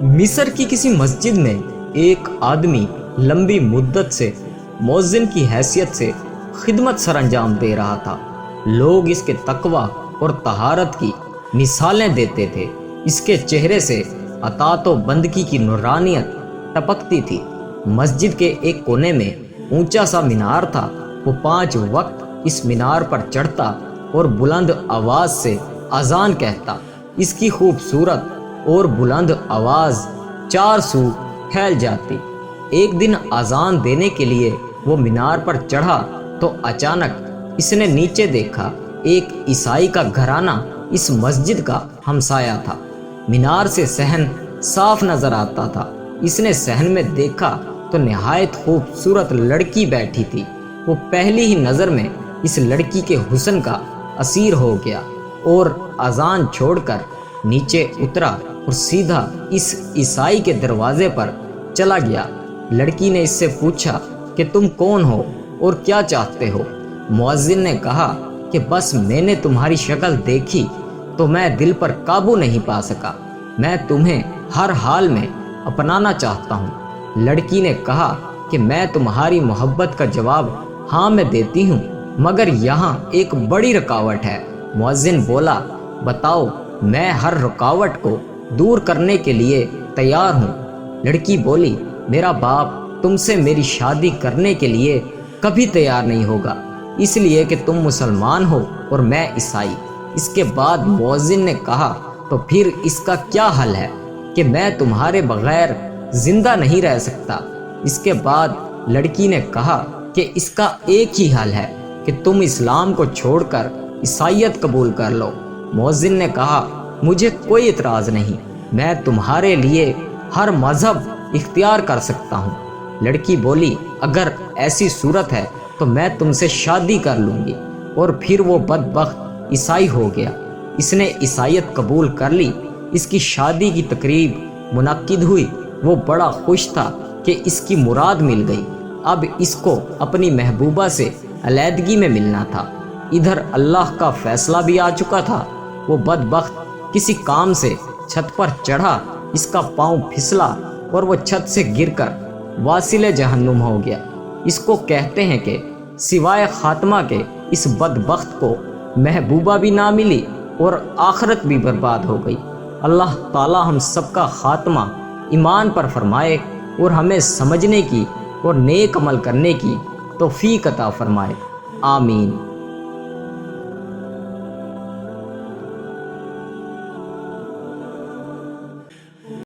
मिस्र की किसी मस्जिद में एक आदमी लंबी मुद्दत से मुअज्जिन की हैसियत से खिदमत सर अंजाम दे रहा था। लोग इसके तकवा और तहारत की मिसालें देते थे। इसके चेहरे से अतात व बंदगी की नूरानियत टपकती थी। मस्जिद के एक कोने में ऊंचा सा मीनार था। वो 5 वक्त इस मीनार पर चढ़ता और बुलंद आवाज से अजान कहता। इसकी खूबसूरत और बुलंद आवाज 4 सू फैल जाती। एक दिन अजान देने के लिए वो मीनार पर चढ़ा तो अचानक इसने नीचे देखा। एक ईसाई का घराना इस मस्जिद का हमसाया था। मीनार से सहन साफ नजर आता था। इसने सहन में देखा तो निहायत खूबसूरत लड़की बैठी थी। वो पहली ही नज़र में इस लड़की के हुस्न का असीर हो गया और अजान छोड़कर नीचे उतरा और सीधा इस ईसाई के दरवाजे पर चला गया। लड़की ने इससे पूछा कि तुम कौन हो और क्या चाहते हो। मुअज्जिन ने कहा कि बस मैंने तुम्हारी शक्ल देखी तो मैं दिल पर काबू नहीं पा सका। मैं तुम्हें हर हाल में अपनाना चाहता हूँ। लड़की ने कहा कि मैं तुम्हारी मोहब्बत का जवाब हाँ मैं देती हूँ, मगर यहाँ एक बड़ी रुकावट है। मुअज्जिन बोला, बताओ, मैं हर रुकावट को दूर करने के लिए तैयार हूँ। लड़की बोली, मेरा बाप तुमसे मेरी शादी करने के लिए कभी तैयार नहीं होगा, इसलिए कि तुम मुसलमान हो और मैं ईसाई। इसके बाद मुअज्जिन ने कहा, तो फिर इसका क्या हल है कि मैं तुम्हारे बगैर जिंदा नहीं रह सकता। इसके बाद लड़की ने कहा कि इसका एक ही हल है कि तुम इस्लाम को छोड़कर ईसाईयत कबूल कर लो। मुअज्जिन ने कहा, मुझे कोई इतराज़ नहीं, मैं तुम्हारे लिए हर मज़हब इख्तियार कर सकता हूँ। लड़की बोली, अगर ऐसी सूरत है तो मैं तुमसे शादी कर लूँगी। और फिर वो बदबख्त ईसाई हो गया। इसने ईसाईयत कबूल कर ली। इसकी शादी की तकरीब मुनक्किद हुई। वो बड़ा खुश था कि इसकी मुराद मिल गई। अब इसको अपनी महबूबा से अलैदगी में मिलना था। इधर अल्लाह का फैसला भी आ चुका था। वो बदबख्त किसी काम से छत पर चढ़ा, इसका पाँव फिसला और वो छत से गिरकर वासिले जहन्नुम हो गया। इसको कहते हैं कि सिवाय खात्मा के इस बदबख्त को महबूबा भी ना मिली और आखिरत भी बर्बाद हो गई। अल्लाह ताला हम सबका खात्मा ईमान पर फरमाए और हमें समझने की और नेक अमल करने की तौफीक अता फरमाए। आमीन।